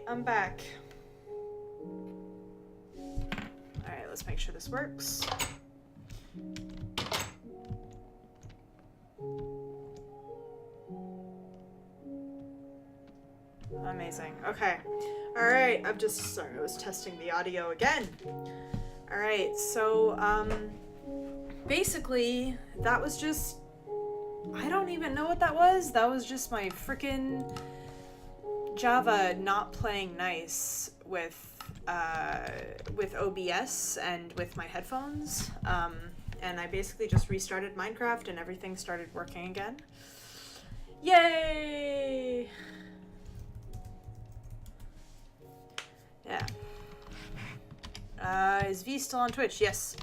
I'm back. Alright, let's make sure this works. Amazing. Okay. Alright, I was testing the audio again. Alright, so, basically, that was just, I don't even know what that was. That was just my freaking Java not playing nice with OBS and with my headphones. And I basically just restarted Minecraft and everything started working again. Yay! Yeah. Is V still on Twitch? Yes.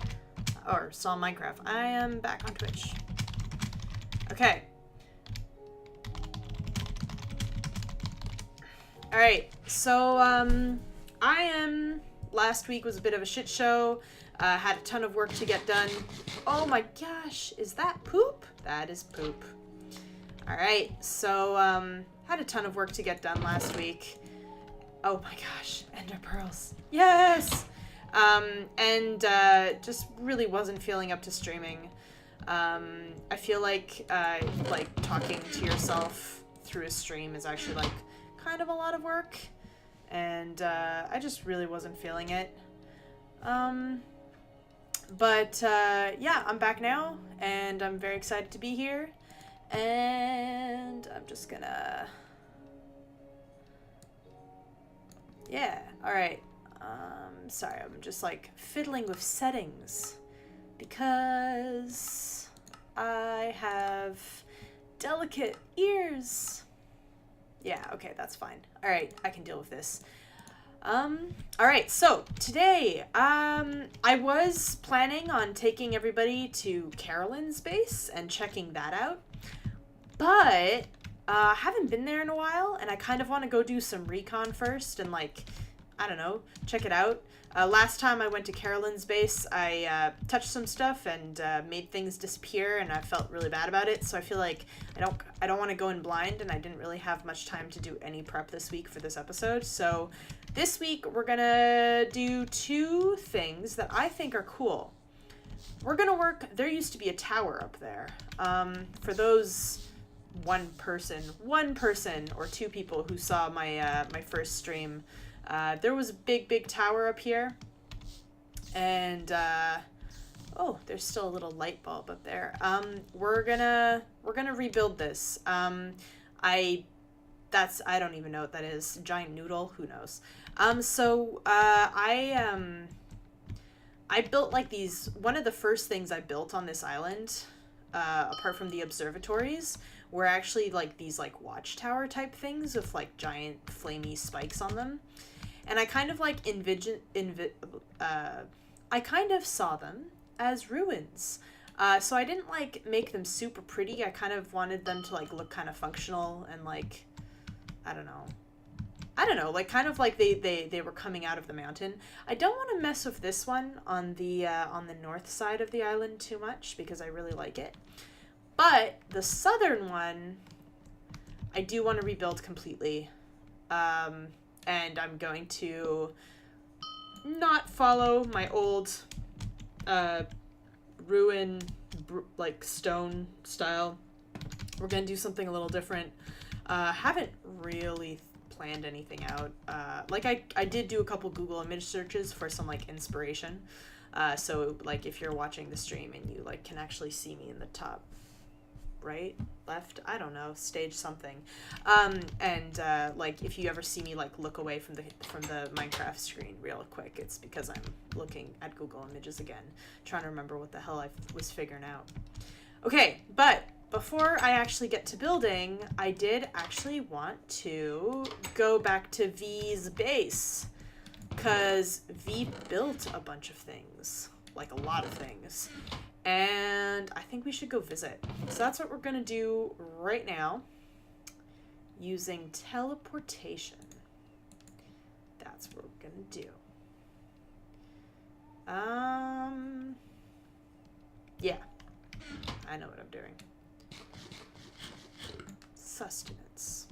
Or still on Minecraft. I am back on Twitch. Okay. Alright, so, last week was a bit of a shit show. Had a ton of work to get done. Oh my gosh, is that poop? That is poop. Alright, so, had a ton of work to get done last week. Oh my gosh, Ender Pearls. Yes! Just really wasn't feeling up to streaming. I feel like talking to yourself through a stream is actually, like, kind of a lot of work. And, I just really wasn't feeling it. Yeah, I'm back now, and I'm very excited to be here. And I'm just gonna... Yeah, alright. Sorry, I'm just, like, fiddling with settings. Because I have delicate ears. Yeah, okay, that's fine. Alright, I can deal with this. Alright, so today, I was planning on taking everybody to Carolyn's base and checking that out, but I haven't been there in a while, and I kind of want to go do some recon first and, like, I don't know, check it out. Last time I went to Carolyn's base, I touched some stuff and made things disappear, and I felt really bad about it. So I feel like I don't want to go in blind, and I didn't really have much time to do any prep this week for this episode. So this week we're gonna do two things that I think are cool. We're gonna work. There used to be a tower up there. For those one person or two people who saw my my first stream. There was a big tower up here, and oh, there's still a little light bulb up there. We're gonna rebuild this. I don't even know what that is. Giant noodle, who knows? I built like these. One of the first things I built on this island, apart from the observatories, were actually like these like watchtower type things with like giant flamey spikes on them. And I kind of like I kind of saw them as ruins. So I didn't like make them super pretty. I kind of wanted them to like look kind of functional and like, I don't know, like kind of like they were coming out of the mountain. I don't want to mess with this one on the north side of the island too much because I really like it. But the southern one, I do want to rebuild completely. And I'm going to not follow my old ruin, like, stone style. We're going to do something a little different. Haven't really planned anything out. Like, I did do a couple Google image searches for some, like, inspiration. So, like, if you're watching the stream and you, like, can actually see me in the top right, left, I don't know, stage something. Like if you ever see me like look away from the Minecraft screen real quick, it's because I'm looking at Google Images again, trying to remember what the hell I was figuring out. Okay, but before I actually get to building, I did actually want to go back to V's base, because V built a bunch of things, like a lot of things. And I think we should go visit. So that's what we're going to do right now. Using teleportation. That's what we're going to do. Yeah. I know what I'm doing. Sustenance.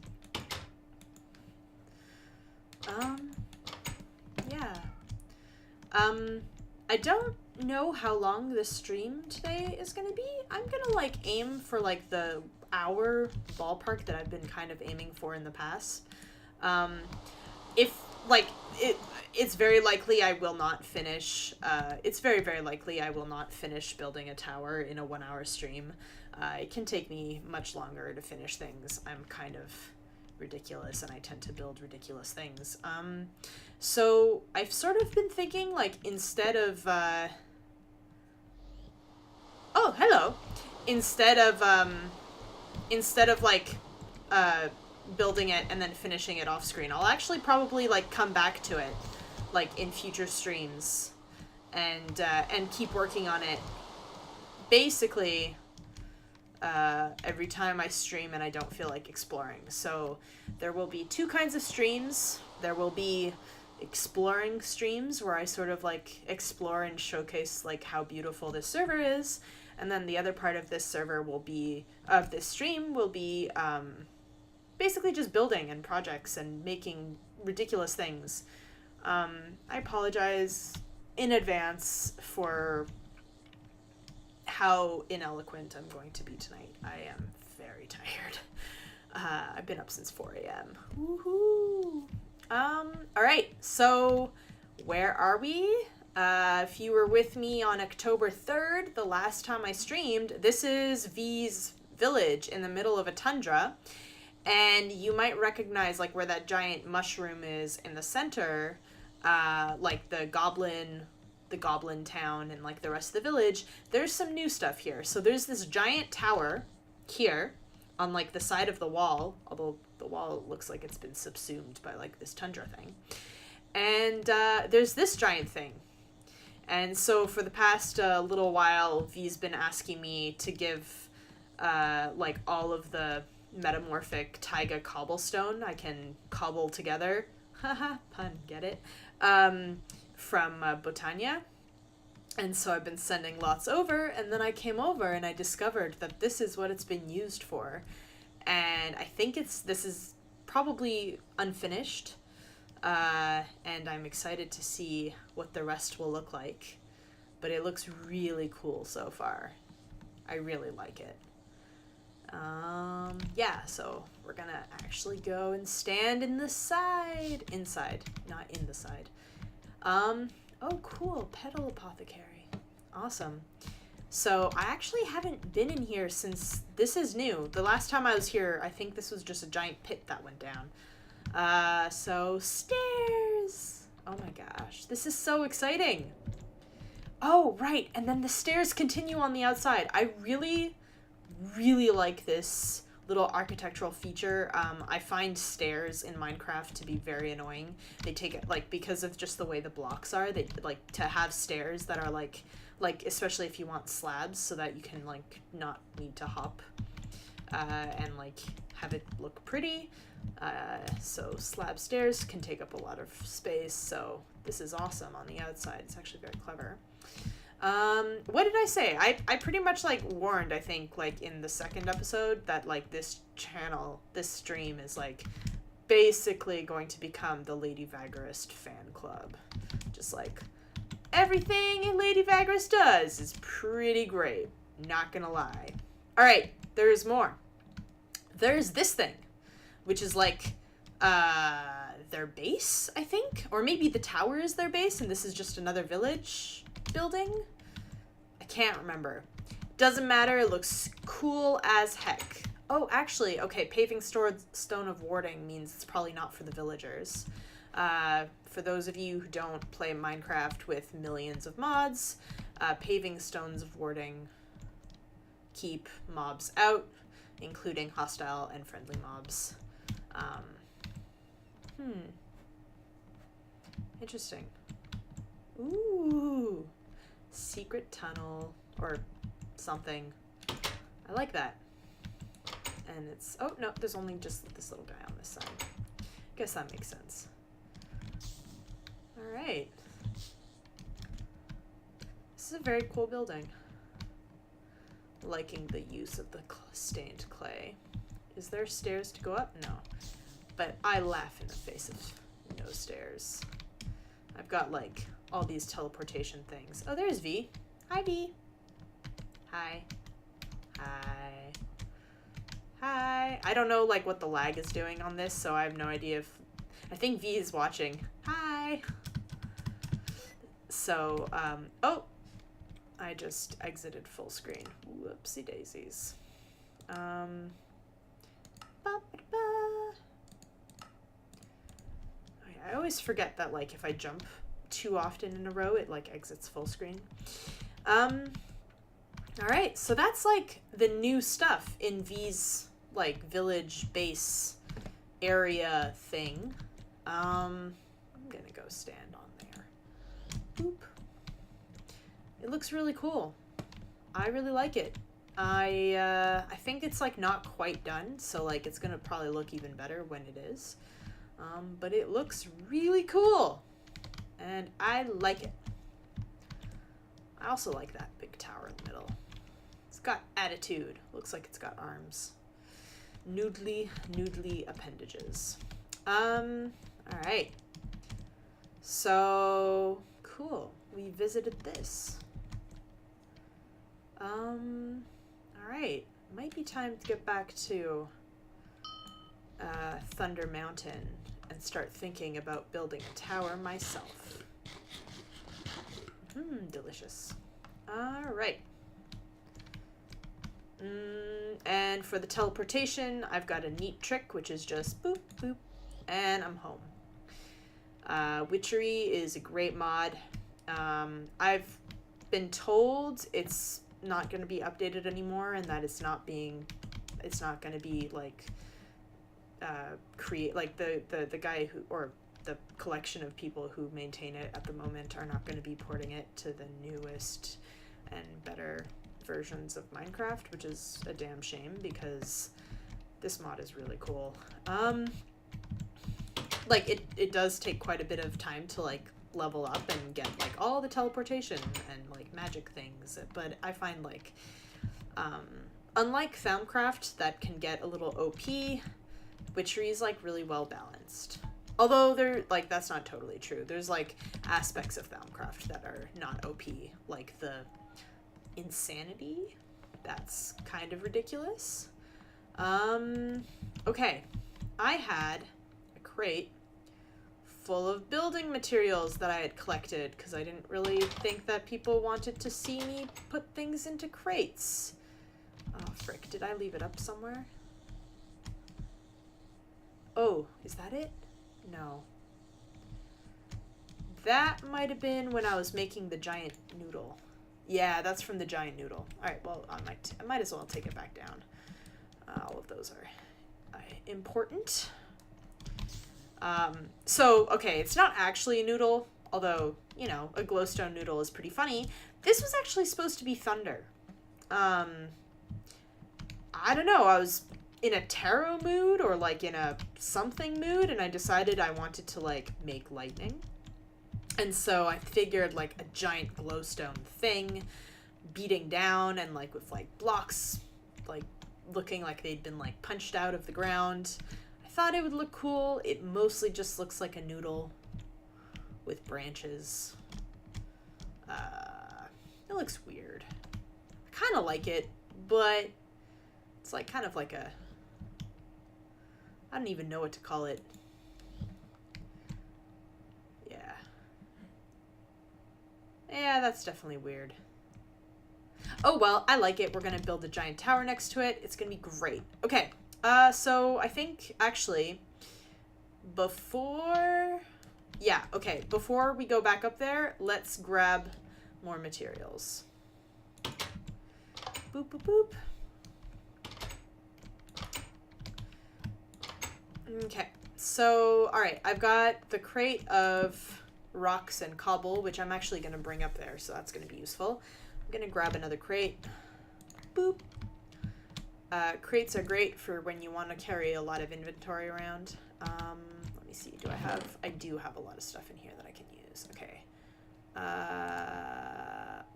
I don't know how long this stream today is gonna be. I'm gonna like aim for like the hour ballpark that I've been kind of aiming for in the past. If like it's very likely I will not finish. It's very, very likely I will not finish building a tower in a 1 hour stream. It can take me much longer to finish things. I'm kind of ridiculous and I tend to build ridiculous things. So I've sort of been thinking like instead of oh, hello. Instead of like building it and then finishing it off screen, I'll actually probably like come back to it like in future streams and keep working on it basically every time I stream and I don't feel like exploring. So there will be two kinds of streams. There will be exploring streams where I sort of like explore and showcase like how beautiful this server is, and then the other part of this stream will be basically just building and projects and making ridiculous things. I apologize in advance for how ineloquent I'm going to be tonight. I am very tired. I've been up since 4 a.m. Woohoo! Alright, so where are we? If you were with me on October 3rd, the last time I streamed, this is V's village in the middle of a tundra. And you might recognize like where that giant mushroom is in the center, like the goblin town and like the rest of the village. There's some new stuff here. So there's this giant tower here on like the side of the wall, although the wall looks like it's been subsumed by like this tundra thing. And there's this giant thing. And so for the past little while, V's been asking me to give like all of the metamorphic taiga cobblestone I can cobble together. Haha, pun, get it? From Botania. And so I've been sending lots over, and then I came over and I discovered that this is what it's been used for. And I think this is probably unfinished, and I'm excited to see what the rest will look like. But it looks really cool so far. I really like it. Yeah, so we're gonna actually go and stand inside, not in the side. Oh cool, Petal Apothecary. Awesome. So I actually haven't been in here since this is new. The last time I was here, I think this was just a giant pit that went down. So stairs. Oh my gosh, this is so exciting. Oh, right, and then the stairs continue on the outside. I really, really like this little architectural feature. I find stairs in Minecraft to be very annoying. They take it, like, because of just the way the blocks are, they, like, to have stairs that are, like, especially if you want slabs so that you can, like, not need to hop, and, like, have it look pretty. So slab stairs can take up a lot of space, so this is awesome on the outside. It's actually very clever. What did I say? I pretty much, like, warned, I think, like, in the second episode that, like, this stream is, like, basically going to become the LadyVagarist fan club. Just, like, everything LadyVagarist does is pretty great. Not gonna lie. Alright, there's more. There's this thing, which is, like, their base, I think? Or maybe the tower is their base, and this is just another village building? I can't remember. Doesn't matter, it looks cool as heck. Oh, actually, okay, paving stone of warding means it's probably not for the villagers. For those of you who don't play Minecraft with millions of mods, paving stones of warding keep mobs out, including hostile and friendly mobs. Interesting. Ooh, secret tunnel or something. I like that. And it's, oh no, there's only just this little guy on this side. Guess that makes sense. All right. This is a very cool building. Liking the use of the stained clay. Is there stairs to go up? No. But I laugh in the face of no stairs. I've got, like, all these teleportation things. Oh, there's V. Hi, V. Hi. Hi. Hi. I don't know, like, what the lag is doing on this, so I have no idea if... I think V is watching. Hi. So, oh! I just exited full screen. Whoopsie daisies. I always forget that, like, if I jump too often in a row, it, like, exits full screen. Alright, so that's, like, the new stuff in V's, like, village base area thing. I'm gonna go stand on there. Boop. It looks really cool. I really like it. I think it's, like, not quite done, so, like, it's gonna probably look even better when it is. But it looks really cool. And I like it. I also like that big tower in the middle. It's got attitude. Looks like it's got arms. Noodly appendages. Alright. So, cool. We visited this. Alright. Might be time to get back to Thunder Mountain and start thinking about building a tower myself. Delicious. Alright. And for the teleportation, I've got a neat trick, which is just boop, boop, and I'm home. Witchery is a great mod. I've been told it's not going to be updated anymore, and that it's not going to be, like, the guy who, or the collection of people who maintain it at the moment are not going to be porting it to the newest and better versions of Minecraft, which is a damn shame because this mod is really cool. Like, it does take quite a bit of time to, like, level up and get, like, all the teleportation and, like, magic things, but I find, like, unlike Thaumcraft that can get a little OP, Witchery is, like, really well balanced. Although they're, like, that's not totally true. There's, like, aspects of Thaumcraft that are not OP, like the insanity. That's kind of ridiculous. Okay. I had a crate full of building materials that I had collected because I didn't really think that people wanted to see me put things into crates. Oh, frick. Did I leave it up somewhere? Oh, is that it? No. That might have been when I was making the giant noodle. Yeah, that's from the giant noodle. Alright, well, I might as well take it back down. All of those are important. So, okay, it's not actually a noodle, although, you know, a glowstone noodle is pretty funny. This was actually supposed to be thunder. I don't know, I was in a tarot mood or, like, in a something mood, and I decided I wanted to, like, make lightning. And so I figured, like, a giant glowstone thing beating down and, like, with, like, blocks, like, looking like they'd been, like, punched out of the ground. I thought it would look cool. It mostly just looks like a noodle with branches. It looks weird. I kind of like it, but it's, like, kind of like a... I don't even know what to call it. Yeah, that's definitely weird. Oh, well, I like it. We're going to build a giant tower next to it. It's going to be great. Okay, so I think, actually, before we go back up there, let's grab more materials. Boop, boop, boop. Okay, so, alright, I've got the crate of rocks and cobble, which I'm actually going to bring up there, so that's going to be useful. I'm going to grab another crate. Boop. Crates are great for when you want to carry a lot of inventory around. Let me see, I do have a lot of stuff in here that I can use. Okay.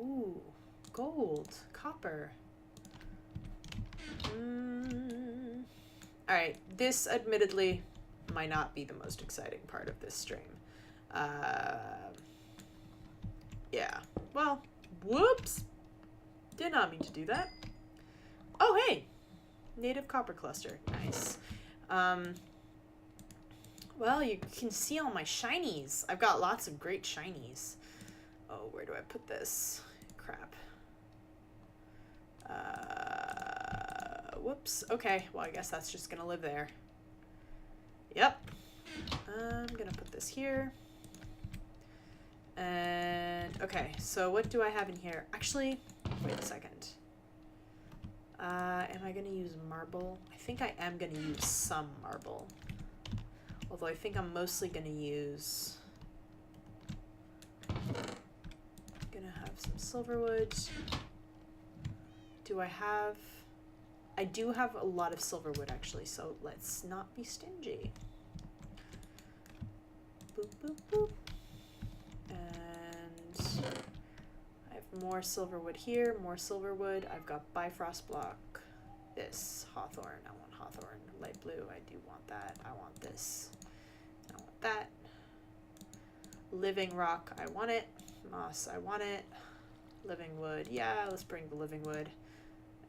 Ooh, gold, copper. Alright, this admittedly might not be the most exciting part of this stream. Yeah. Well, whoops. Did not mean to do that. Oh, hey. Native copper cluster. Nice. Well, you can see all my shinies. I've got lots of great shinies. Oh, where do I put this? Crap. Whoops. Okay, well, I guess that's just gonna live there. Yep. I'm gonna put this here. And, okay, so what do I have in here? Actually, wait a second. Am I gonna use marble? I think I am gonna use some marble. Although I think I'm mostly gonna use... Gonna have some silverwood. Do I have... I do have a lot of silverwood actually, so let's not be stingy. Boop, boop, boop. And I have more silverwood here, more silverwood. I've got Bifrost block. This, hawthorn, I want hawthorn. Light blue, I do want that. I want this. I want that. Living rock, I want it. Moss, I want it. Living wood, yeah, let's bring the living wood.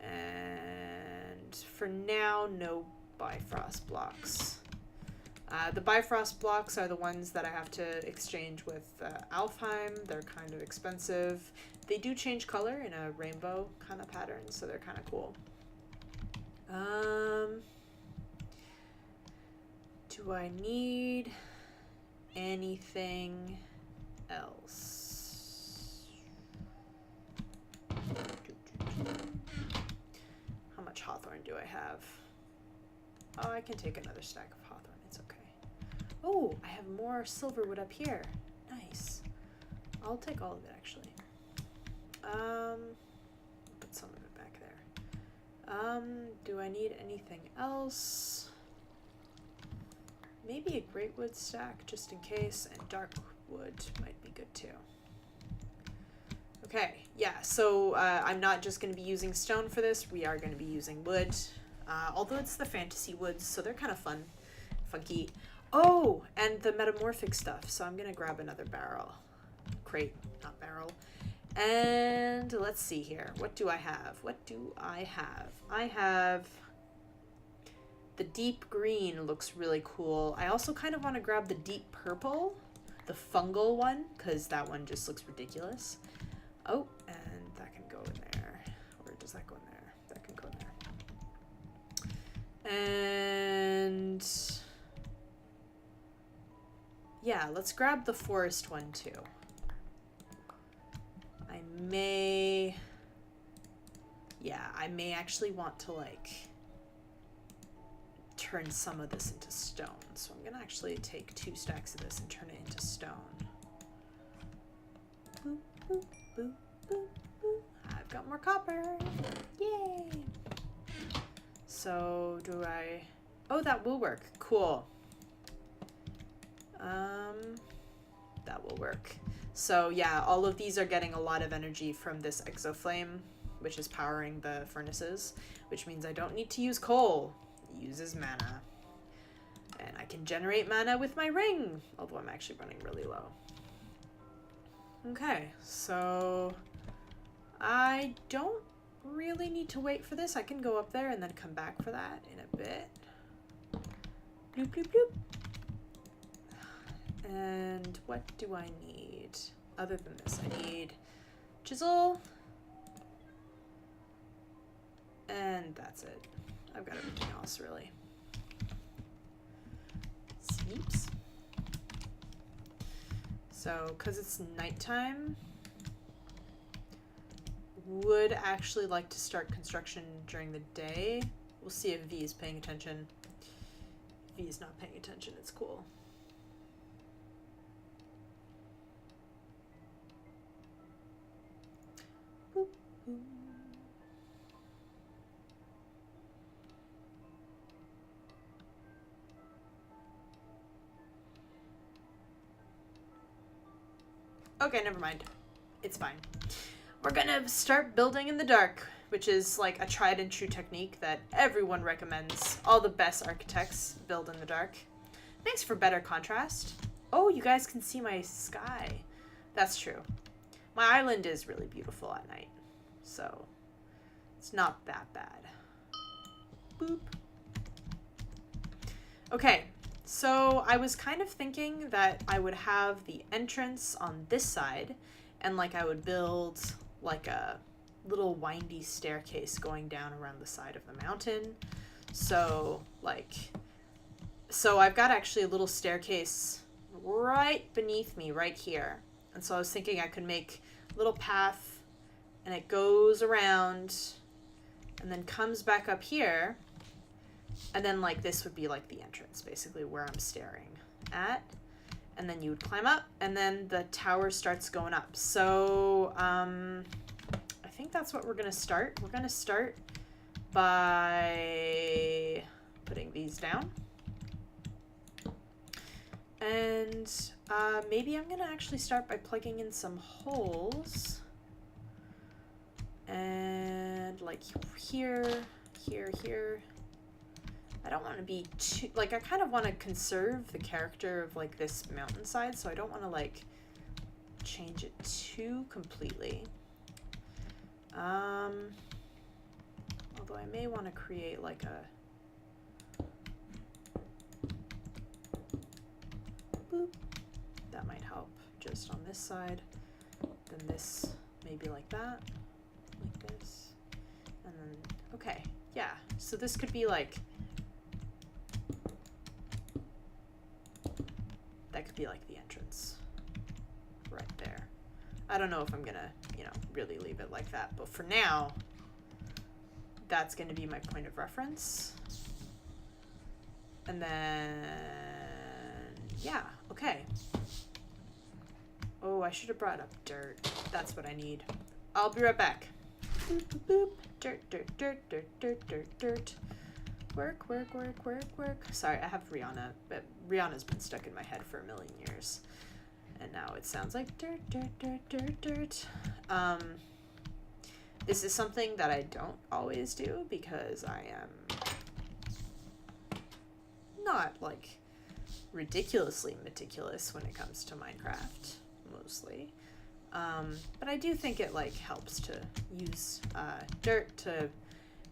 And for now, no Bifrost blocks. The Bifrost blocks are the ones that I have to exchange with Alfheim. They're kind of expensive. They do change color in a rainbow kind of pattern, so they're kind of cool. Do I need anything else? How much hawthorn do I have? Oh, I can take another stack of hawthorn. It's okay. Oh, I have more silverwood up here. Nice. I'll take all of it, actually. Put some of it back there. Do I need anything else? Maybe a great wood stack, just in case, and dark wood might be good, too. Okay, yeah, so I'm not just going to be using stone for this. We are going to be using wood. Although it's the fantasy woods, so they're kind of fun, funky. Oh, and the metamorphic stuff. So I'm going to grab another barrel. Crate, not barrel. And let's see here. What do I have? What do I have? I have... The deep green looks really cool. I also kind of want to grab the deep purple, the fungal one, because that one just looks ridiculous. Oh, and that can go in there. Or does that go in there? That can go in there. And yeah, let's grab the forest one too. I may actually want to like turn some of this into stone. So I'm gonna actually take 2 stacks of this and turn it into stone. Boop, boop, boop, boop, boop. I've got more copper. Yay! So do I... Oh, that will work. Cool. That will work. So yeah, all of these are getting a lot of energy from this exoflame, which is powering the furnaces, which means I don't need to use coal. It uses mana. And I can generate mana with my ring, although I'm actually running really low. Okay, so I don't really need to wait for this. I can go up there and then come back for that in a bit. Bloop, bloop, bloop. And what do I need other than this? I need chisel. And that's it. I've got everything else, really. Sneeps. So, because it's nighttime, would actually like to start construction during the day. We'll see if V is paying attention. V is not paying attention, it's cool. Boop, boop. Okay, never mind. It's fine. We're gonna start building in the dark, which is like a tried and true technique that everyone recommends. All the best architects build in the dark. Thanks for better contrast. Oh, you guys can see my sky. That's true. My island is really beautiful at night, so it's not that bad. Boop. Okay, so I was kind of thinking that I would have the entrance on this side, and like I would build like a little windy staircase going down around the side of the mountain. So I've got actually a little staircase right beneath me right here. And so I was thinking I could make a little path, and it goes around and then comes back up here. And then like this would be like the entrance, basically where I'm staring at. And then you would climb up, and then the tower starts going up. So I think that's what we're gonna start. We're gonna start by putting these down. And maybe I'm gonna actually start by plugging in some holes. And like here, here, here. I don't want to be too, like, I kind of want to conserve the character of like this mountainside, so I don't want to like change it too completely. Although I may want to create like a boop. That might help just on this side. Then this maybe like that, like this, and then okay, yeah. So this could be like. That could be like the entrance right there. I don't know if I'm gonna, you know, really leave it like that, but for now, that's gonna be my point of reference. And then, yeah, okay. Oh, I should have brought up dirt. That's what I need. I'll be right back. Boop, boop, boop. Dirt, dirt, dirt, dirt, dirt, dirt, dirt. Work, work, work, work, work. Sorry, I have Rihanna, but Rihanna's been stuck in my head for a million years. And now it sounds like dirt, dirt, dirt, dirt, dirt. This is something that I don't always do because I am not, like, ridiculously meticulous when it comes to Minecraft, mostly. But I do think it, like, helps to use dirt to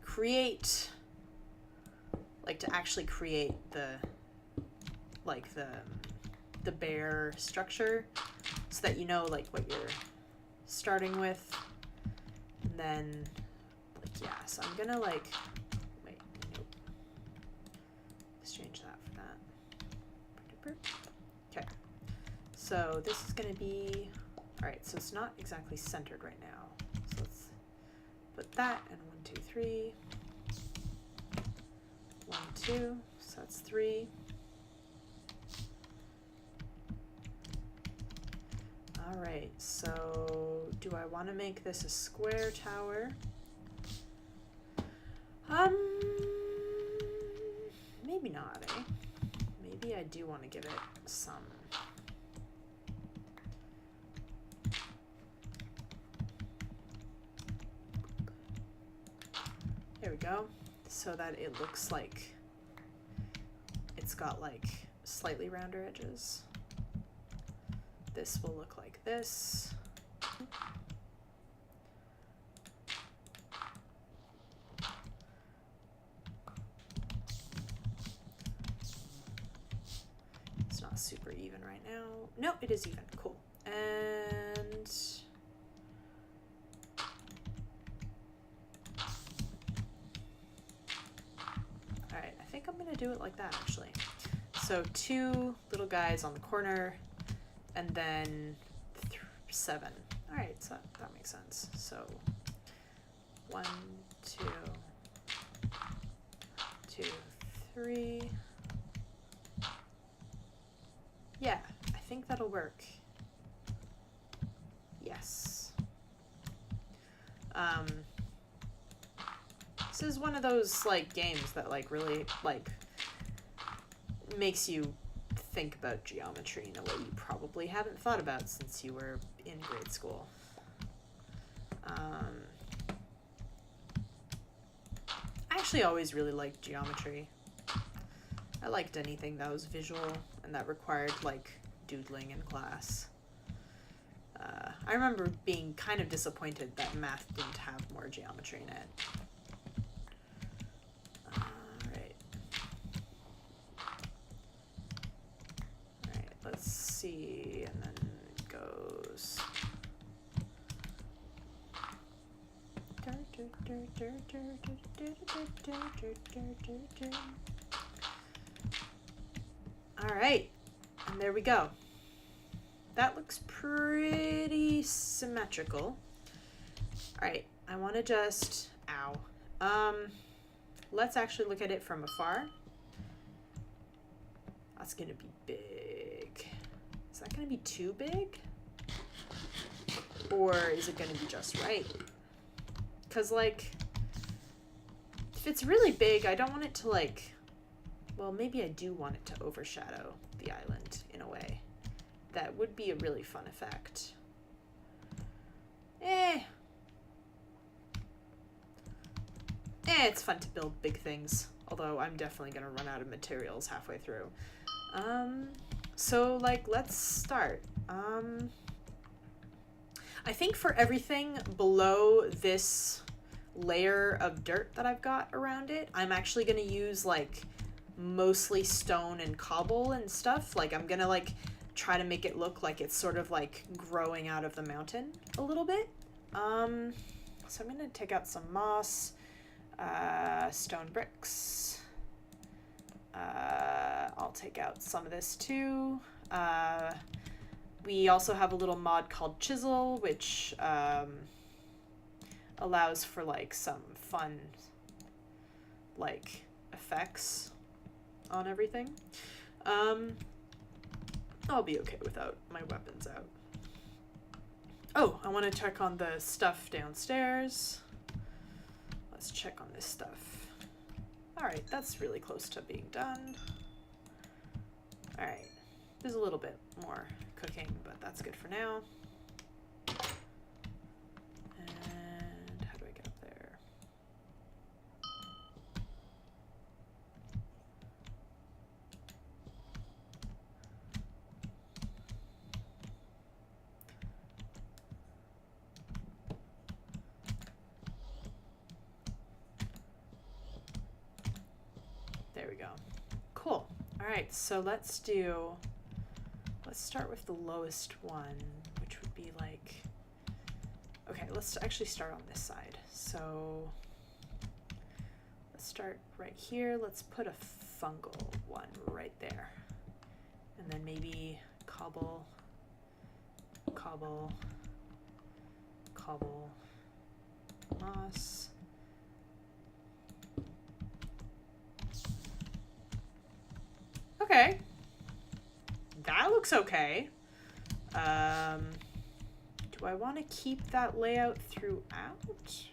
create... like to actually create the like the bare structure so that you know like what you're starting with. And then like yeah, so I'm gonna like wait, nope. Let's change that for that. Okay. So this is gonna be alright, so it's not exactly centered right now. So let's put that and 1, 2, 3. 1, 2, so that's 3. All right, so do I want to make this a square tower? Maybe not, eh? Maybe I do want to give it some. There we go. So that it looks like it's got like slightly rounder edges. This will look like this. It's not super even right now. No, it is even. Cool. And I think I'm gonna do it like that actually. So 2 little guys on the corner, and then 7. All right, so that makes sense. So 1, 2, 2, 3. Yeah, I think that'll work. Yes. This is one of those like games that like really like makes you think about geometry in a way you probably haven't thought about since you were in grade school. I actually always really liked geometry. I liked anything that was visual and that required like doodling in class. I remember being kind of disappointed that math didn't have more geometry in it. Alright. Alright, let's see, and then it goes... Alright, and there we go. That looks pretty symmetrical. Alright, I want to just... Ow. Let's actually look at it from afar. That's going to be big. Is that going to be too big? Or is it going to be just right? Because, like, if it's really big, I don't want it to, like... Well, maybe I do want it to overshadow the island in a way. That would be a really fun effect. It's fun to build big things. Although I'm definitely gonna run out of materials halfway through. So, like, let's start. I think for everything below this layer of dirt that I've got around it, I'm actually gonna use, like, mostly stone and cobble and stuff. Like, I'm gonna, like, try to make it look like it's sort of, like, growing out of the mountain a little bit. So I'm gonna take out some moss, stone bricks. I'll take out some of this too. We also have a little mod called Chisel, which allows for, like, some fun, like, effects on everything. I'll be okay without my weapons out. Oh, I want to check on the stuff downstairs. Let's check on this stuff. Alright, that's really close to being done. Alright, there's a little bit more cooking, but that's good for now. And how do I get up there? There we go. Cool. Alright, so let's start with the lowest one, which would be like, okay, let's actually start on this side. So let's start right here. Let's put a fungal one right there. And then maybe cobble, cobble, cobble, moss. Okay. That looks okay. Do I want to keep that layout throughout?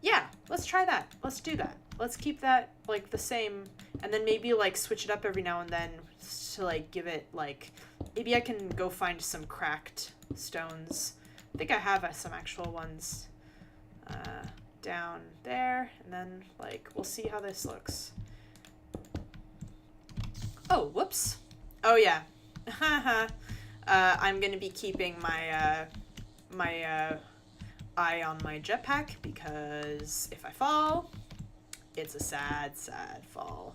Yeah, let's try that. Let's do that. Let's keep that, like, the same, and then maybe, like, switch it up every now and then to, like, give it, like, maybe I can go find some cracked stones. I think I have some actual ones down there, and then, like, we'll see how this looks. Oh, whoops. Oh, yeah. I'm going to be keeping my, my eye on my jetpack, because if I fall, it's a sad, sad fall.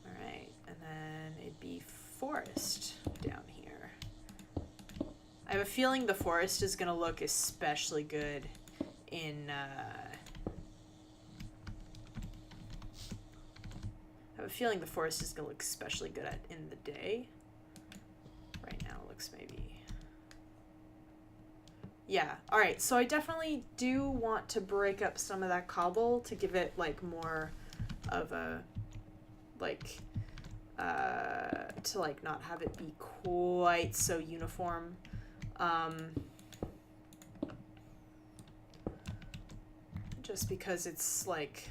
Alright, and then it'd be forest down here. I have a feeling the forest is going to look especially good in, I have a feeling the forest is going to look especially good in the day. Right now it looks maybe... Yeah, alright, so I definitely do want to break up some of that cobble to give it, like, more of a, like, to, like, not have it be quite so uniform. Just because it's, like...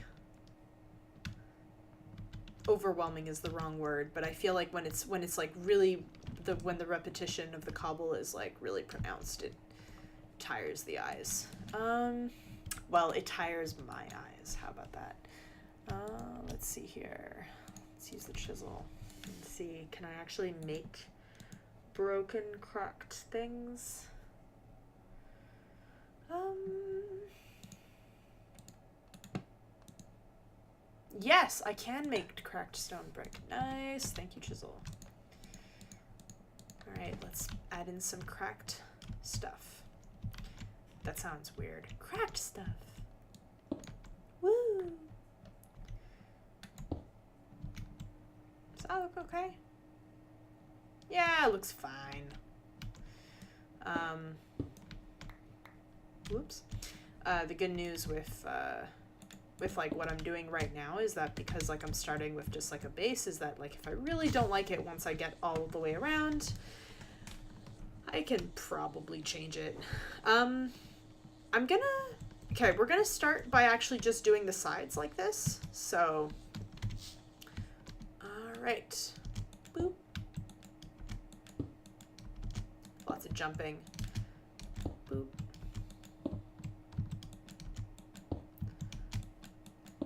overwhelming is the wrong word, but I feel like when it's like really when the repetition of the cobble is, like, really pronounced, it tires the eyes. Well, it tires my eyes. How about that? Let's see here. Let's use the chisel and see, can I actually make broken, cracked things. Yes, I can make cracked stone brick. Nice. Thank you, Chisel. Alright, let's add in some cracked stuff. That sounds weird. Cracked stuff. Woo! Does that look okay? Yeah, it looks fine. Whoops. The good news with like what I'm doing right now is that because like I'm starting with just like a base, is that like if I really don't like it once I get all the way around, I can probably change it. Okay, we're gonna start by actually just doing the sides like this. So, alright. Boop. Lots of jumping. Boop.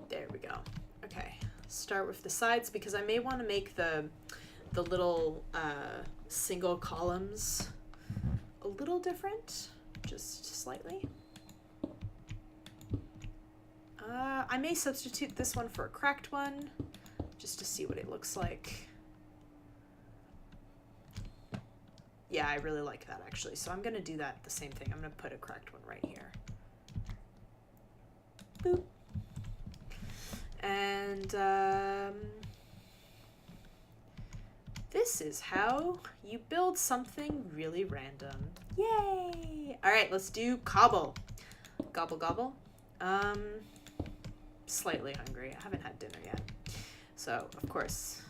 There we go. Okay, start with the sides because I may want to make the little single columns a little different, just slightly. I may substitute this one for a cracked one, just to see what it looks like. Yeah, I really like that actually, so I'm gonna do that the same thing. I'm gonna put a cracked one right here. Boop. And this is how you build something really random. Yay! All right, let's do cobble. Gobble gobble. Slightly hungry. I haven't had dinner yet. So, of course,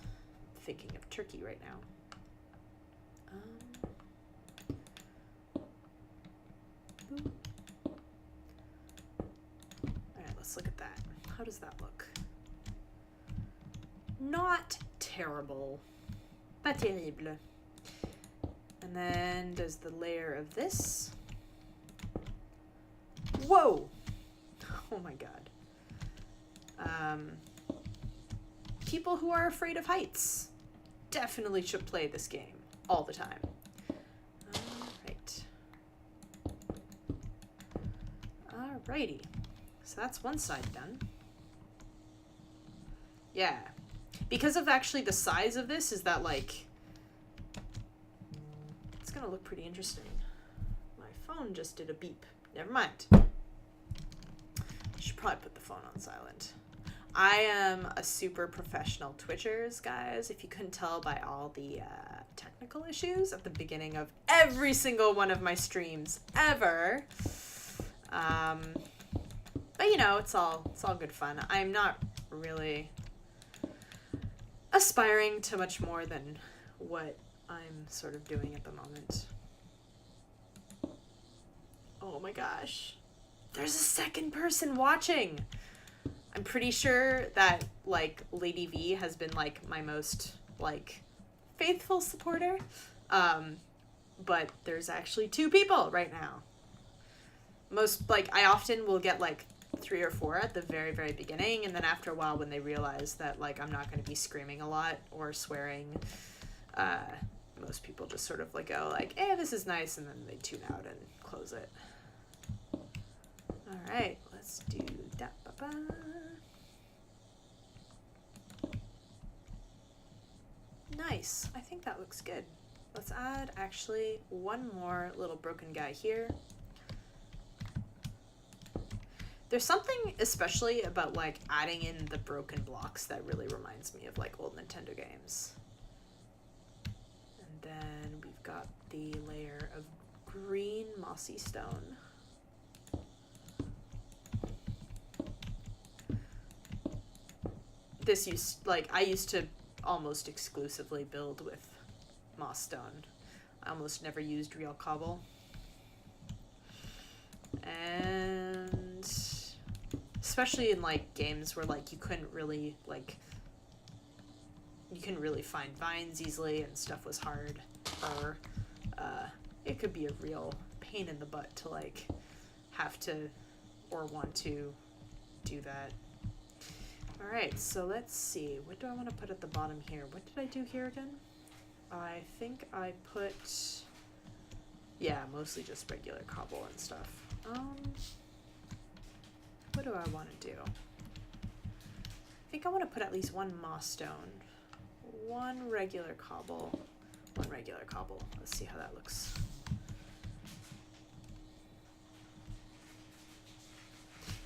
thinking of turkey right now. Alright, let's look at that. How does that look? Not terrible. Pas terrible. And then there's the layer of this. Whoa! Oh my god. People who are afraid of heights definitely should play this game all the time. Alright. Alrighty. So that's one side done. Yeah. Because of actually the size of this is that like it's gonna look pretty interesting. My phone just did a beep. Never mind. I should probably put the phone on silent. I am a super professional Twitchers, guys, if you couldn't tell by all the technical issues at the beginning of every single one of my streams ever. But you know, it's all good fun. I'm not really aspiring to much more than what I'm sort of doing at the moment. Oh my gosh. There's a second person watching. I'm pretty sure that like Lady V has been like my most like faithful supporter. But there's actually 2 people right now. Most like I often will get like 3 or 4 at the very, very beginning, and then after a while when they realize that like I'm not going to be screaming a lot or swearing, most people just sort of like go like, eh, this is nice, and then they tune out and close it. All right, let's do that. Nice. I think that looks good. Let's add actually one more little broken guy here. There's something especially about like adding in the broken blocks that really reminds me of like old Nintendo games. And then we've got the layer of green mossy stone. I used to almost exclusively build with moss stone. I almost never used real cobble. And especially in like games where like you couldn't really find vines easily and stuff was hard, or it could be a real pain in the butt to like have to or want to do that. All right, so let's see. What do I want to put at the bottom here? What did I do here again? I think I put, yeah, mostly just regular cobble and stuff. What do I want to do? I think I want to put at least one moss stone, one regular cobble, one regular cobble. Let's see how that looks.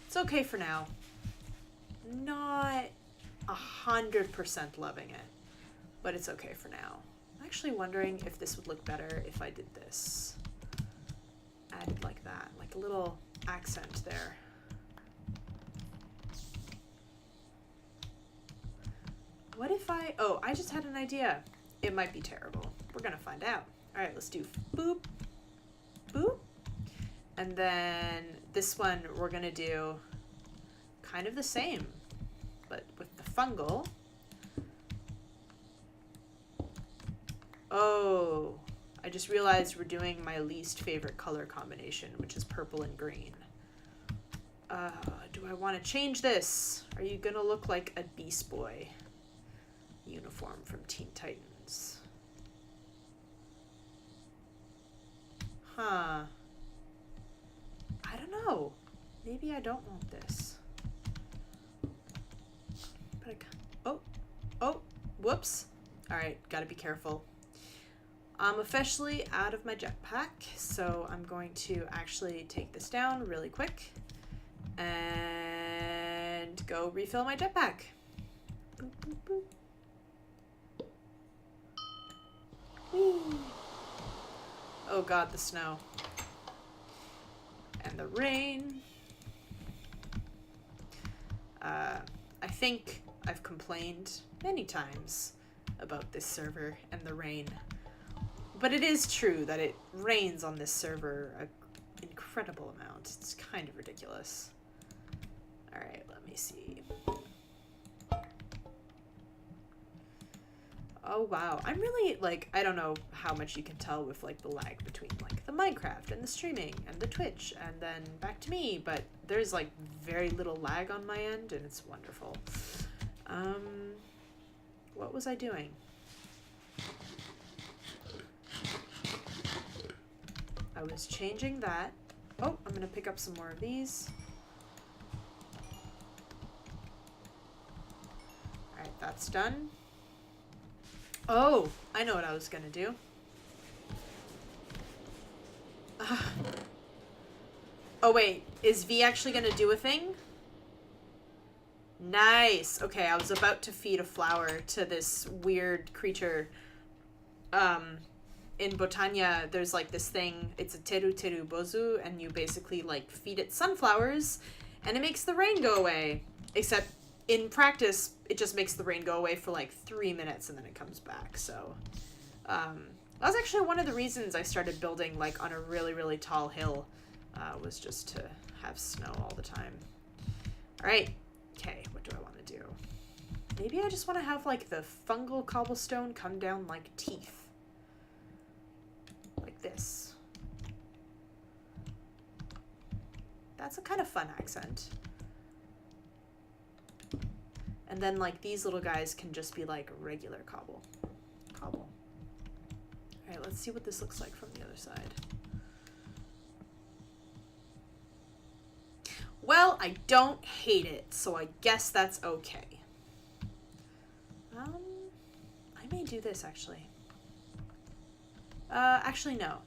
It's okay for now. Not 100% loving it, but it's okay for now. I'm actually wondering if this would look better if I did this. Added like that, like a little accent there. What if oh, I just had an idea. It might be terrible. We're gonna find out. All right, let's do boop, boop. And then this one, we're gonna do kind of the same, but with the fungal. Oh, I just realized we're doing my least favorite color combination, which is purple and green. Do I want to change this? Are you gonna look like a Beast Boy uniform from Teen Titans? Huh. I don't know. Maybe I don't want this. But oh, whoops. All right, gotta be careful. I'm officially out of my jetpack, so I'm going to actually take this down really quick and go refill my jetpack. Boop, boop, boop. Whee. Oh god, the snow. And the rain. I think I've complained many times about this server and the rain. But it is true that it rains on this server an incredible amount. It's kind of ridiculous. Alright, let me see. Oh wow, I'm really, like, I don't know how much you can tell with, like, the lag between, like, the Minecraft and the streaming and the Twitch and then back to me, but there's, like, very little lag on my end and it's wonderful. What was I doing? I was changing that. Oh, I'm gonna pick up some more of these. Alright, that's done. Oh, I know what I was gonna do. Oh wait, is V actually gonna do a thing? Nice. Okay, I was about to feed a flower to this weird creature. In Botania, there's like this thing, it's a teru teru bozu, and you basically like feed it sunflowers, and it makes the rain go away. Except in practice, it just makes the rain go away for like 3 minutes and then it comes back. So that was actually one of the reasons I started building like on a really, really tall hill, was just to have snow all the time. All right. Okay, what do I want to do? Maybe I just want to have like the fungal cobblestone come down like teeth. Like this. That's a kind of fun accent. And then like these little guys can just be like regular cobble. Cobble. Alright, let's see what this looks like from the other side. Well, I don't hate it, so I guess that's okay. I may do this actually. Actually no.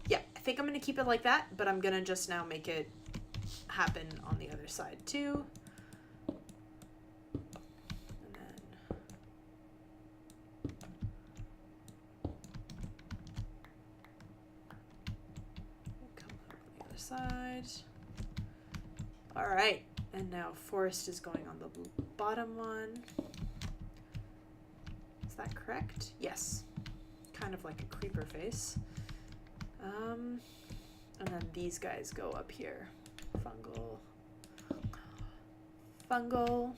Yeah, I think I'm gonna keep it like that, but I'm gonna just now make it happen on the other side too. And then come over the other side. All right, and now forest is going on the bottom one. Is that correct? Yes. Kind of like a creeper face. And then these guys go up here. Fungal. Fungal.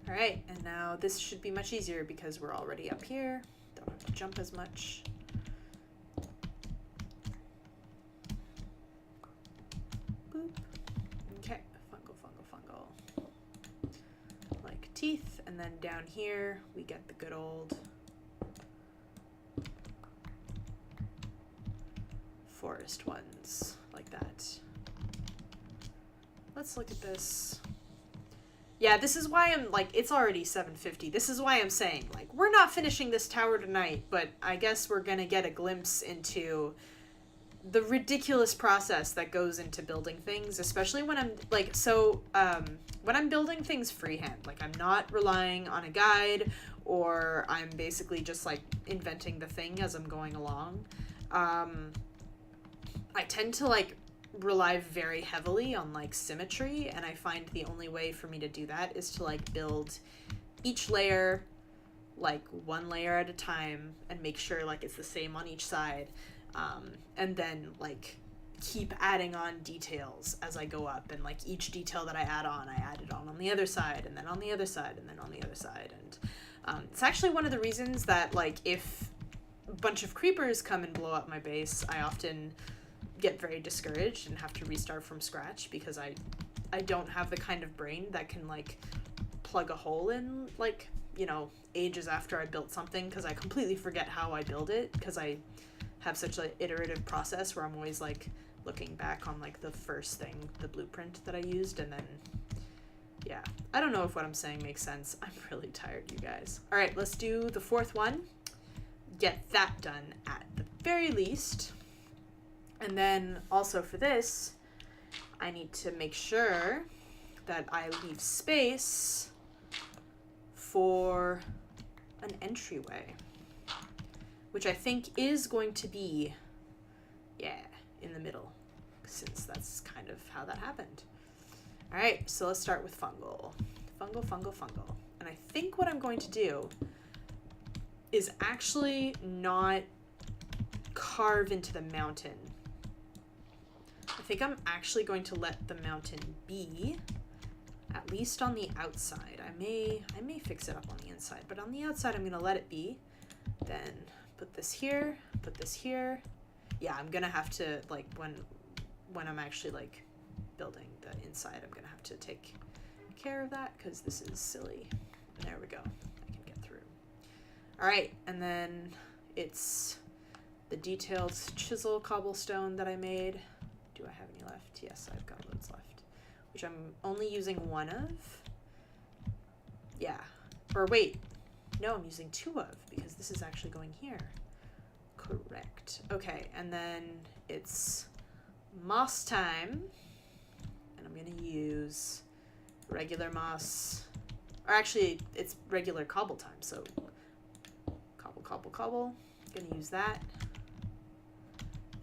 Alright, and now this should be much easier because we're already up here. Don't have to jump as much. Boop. Okay, fungal, fungal, fungal. teeth, and then down here we get the good old forest ones, like that. Let's look at this. Yeah, this is why I'm, like, it's already 7:50. This is why I'm saying, like, we're not finishing this tower tonight, but I guess we're gonna get a glimpse into the ridiculous process that goes into building things, especially when I'm, like, when I'm building things freehand. Like, I'm not relying on a guide, or I'm basically just, like, inventing the thing as I'm going along. I tend to, like, rely very heavily on, like, symmetry, and I find the only way for me to do that is to, like, build each layer, like, one layer at a time, and make sure, like, it's the same on each side, and then, like, keep adding on details as I go up, and, like, each detail that I add it on the other side, and then on the other side, and then on the other side, and it's actually one of the reasons that, like, if a bunch of creepers come and blow up my base, I often get very discouraged and have to restart from scratch, because I don't have the kind of brain that can, like, plug a hole in, like, you know, ages after I built something, because I completely forget how I build it, because I have such an iterative process where I'm always, like, looking back on, like, the first thing, the blueprint that I used, and then, yeah. I don't know if what I'm saying makes sense. I'm really tired, you guys. All right, let's do the fourth one. Get that done at the very least. And then also for this, I need to make sure that I leave space for an entryway, which I think is going to be, yeah, in the middle, since that's kind of how that happened. All right, so let's start with fungal. Fungal. And I think what I'm going to do is actually not carve into the mountain. I think I'm actually going to let the mountain be, at least on the outside. I may fix it up on the inside, but on the outside I'm going to let it be. Then put this here, put this here. Yeah, I'm going to have to, like, when I'm actually, like, building the inside, I'm going to have to take care of that, because this is silly. There we go. I can get through. All right, and then it's the detailed chisel cobblestone that I made. Do I have any left? Yes, I've got loads left, which I'm only using one of. Yeah. Or wait. No, I'm using two of, because this is actually going here. Correct. Okay, and then it's moss time. And I'm going to use regular moss. Or actually, it's regular cobble time, so cobble. Going to use that.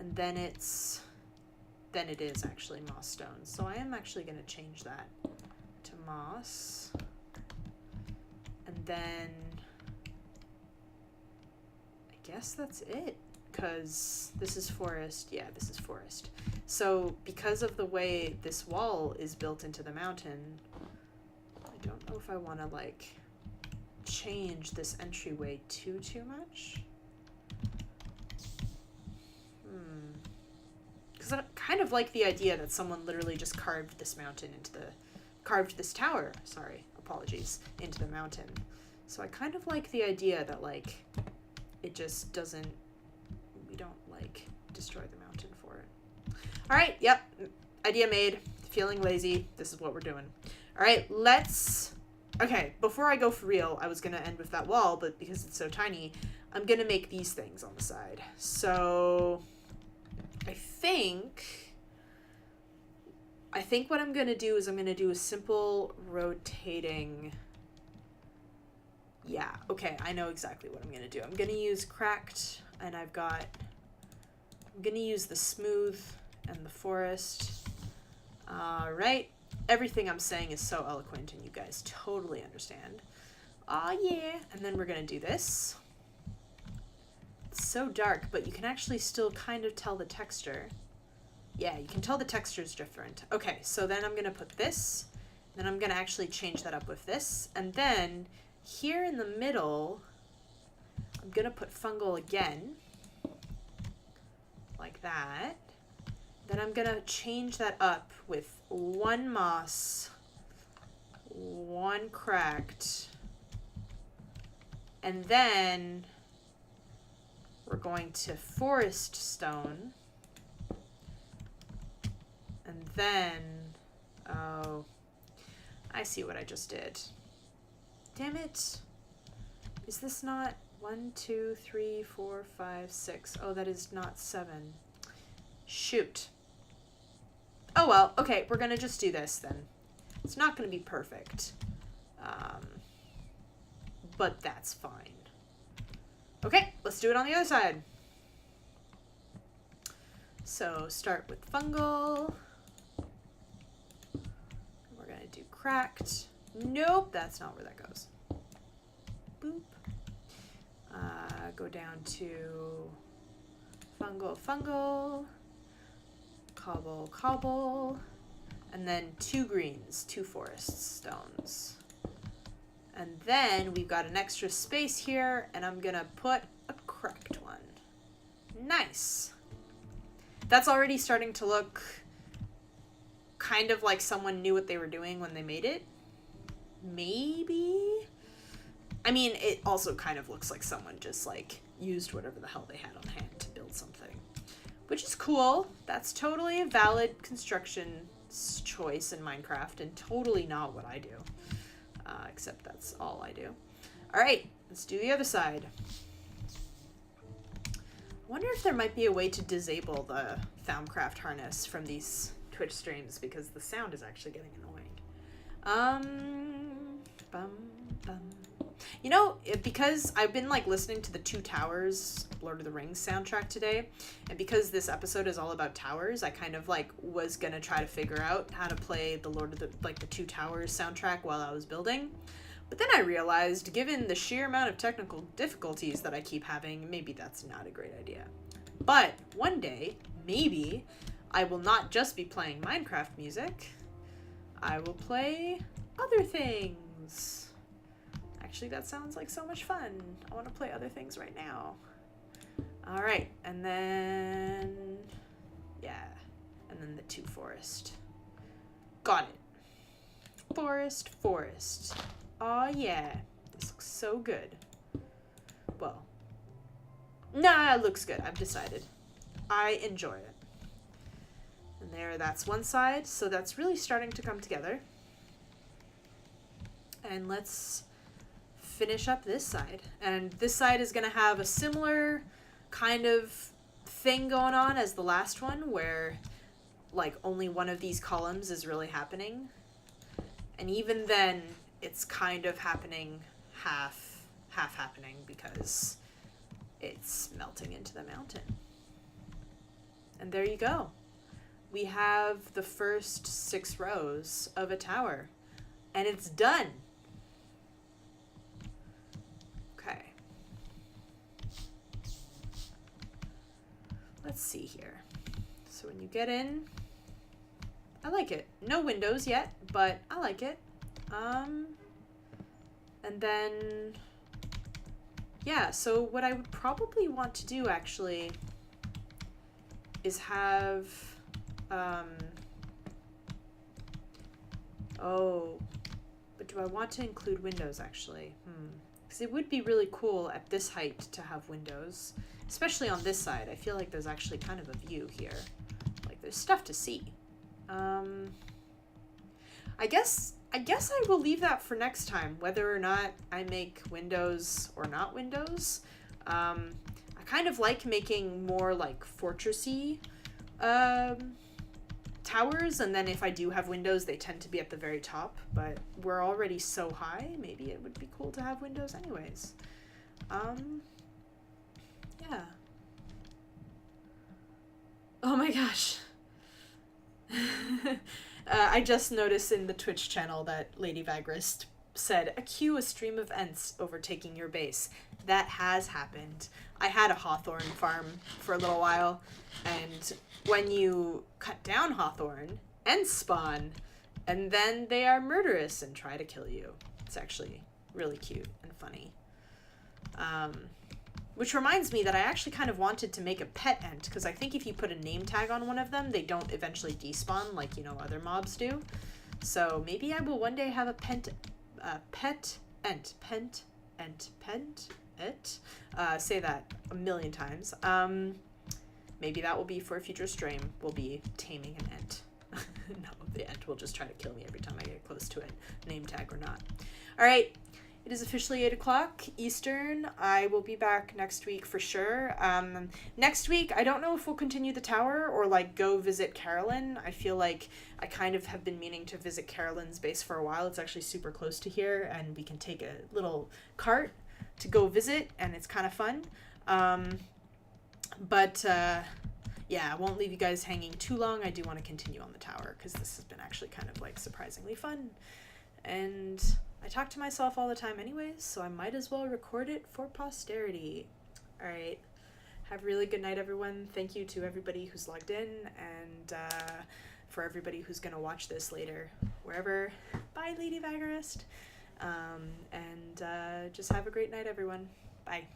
And then it is actually moss stone. So I am actually going to change that to moss. And then I guess that's it, because this is forest. Yeah, this is forest. So because of the way this wall is built into the mountain, I don't know if I want to, like, change this entryway too much. Because I kind of like the idea that someone literally just carved this tower, into the mountain. So I kind of like the idea that, like, it just doesn't, we don't, like, destroy the mountain for it. All right, yep, idea made, feeling lazy, this is what we're doing. All right, okay, before I go for real, I was going to end with that wall, but because it's so tiny, I'm going to make these things on the side. So I think what I'm going to do is I'm going to do a simple rotating. Yeah, okay, I know exactly what I'm going to do. I'm going to use cracked, and I'm going to use the smooth and the forest. All right. Everything I'm saying is so eloquent, and you guys totally understand. Aw, yeah. And then we're going to do this. It's so dark, but you can actually still kind of tell the texture. Yeah, you can tell the texture's different. Okay, so then I'm going to put this. Then I'm going to actually change that up with this. And then here in the middle, I'm going to put fungal again. Like that. Then I'm going to change that up with one moss, one one cracked. And then we're going to forest stone. And then, oh, I see what I just did. Damn it. Is this not 1, 2, 3, 4, 5, 6? Oh, that is not 7. Shoot. Oh well, okay, we're gonna just do this then. It's not gonna be perfect. But that's fine. Okay, let's do it on the other side. So start with fungal. We're gonna do cracked. Nope, that's not where that goes. Boop. Go down to fungal, cobble, cobble, and then 2 greens, 2 forest stones. And then we've got an extra space here, and I'm gonna put a cracked one. Nice. That's already starting to look kind of like someone knew what they were doing when they made it. Maybe? I mean, it also kind of looks like someone just, like, used whatever the hell they had on hand to build something. Which is cool. That's totally a valid construction choice in Minecraft, and totally not what I do. Except that's all I do. Alright, let's do the other side. I wonder if there might be a way to disable the Thaumcraft harness from these Twitch streams, because the sound is actually getting annoying. You know, because I've been, like, listening to the Two Towers Lord of the Rings soundtrack today, and because this episode is all about towers, I kind of, like, was gonna try to figure out how to play the the Two Towers soundtrack while I was building. But then I realized, given the sheer amount of technical difficulties that I keep having, maybe that's not a great idea. But one day, maybe, I will not just be playing Minecraft music. I will play other things. Actually, that sounds like so much fun. I want to play other things right now. All right, and then, yeah, and then the 2 forest. Got it. Forest. Oh yeah, this looks so good. Well, nah, it looks good. I've decided. I enjoy it. And there, that's one side. So that's really starting to come together. And let's finish up this side. And this side is going to have a similar kind of thing going on as the last one, where, like, only one of these columns is really happening. And even then, it's kind of happening half happening, because it's melting into the mountain. And there you go. We have the first 6 rows of a tower. And it's done. Okay. Let's see here. So when you get in, I like it. No windows yet, but I like it. And then, yeah, so what I would probably want to do, actually, is have, oh, but do I want to include windows, actually? Because it would be really cool at this height to have windows, especially on this side. I feel like there's actually kind of a view here. Like, there's stuff to see. I guess I will leave that for next time, whether or not I make windows or not windows. I kind of like making more, like, fortressy towers, and then if I do have windows, they tend to be at the very top, but we're already so high, maybe it would be cool to have windows anyways. Yeah. Oh my gosh. I just noticed in the Twitch channel that LadyVagarist said, "Accue a stream of Ents overtaking your base." That has happened. I had a hawthorn farm for a little while, and when you cut down hawthorn, Ents spawn, and then they are murderous and try to kill you. It's actually really cute and funny. Which reminds me that I actually kind of wanted to make a pet Ent, because I think if you put a name tag on one of them, they don't eventually despawn like, you know, other mobs do. So maybe I will one day have a pet pet, ent, pent, ent, pent, et. Say that a million times. Maybe that will be for a future stream. We'll be taming an ent. No, the ent will just try to kill me every time I get close to it, name tag or not. All right. It is officially 8 o'clock Eastern. I will be back next week for sure. Next week, I don't know if we'll continue the tower or like go visit Carolyn. I feel like I kind of have been meaning to visit Carolyn's base for a while. It's actually super close to here, and we can take a little cart to go visit, and it's kind of fun. Yeah, I won't leave you guys hanging too long. I do want to continue on the tower because this has been actually kind of like surprisingly fun. And I talk to myself all the time anyways, so I might as well record it for posterity. All right. Have a really good night, everyone. Thank you to everybody who's logged in, and for everybody who's going to watch this later, wherever. Bye, LadyVagarist. And just have a great night, everyone. Bye.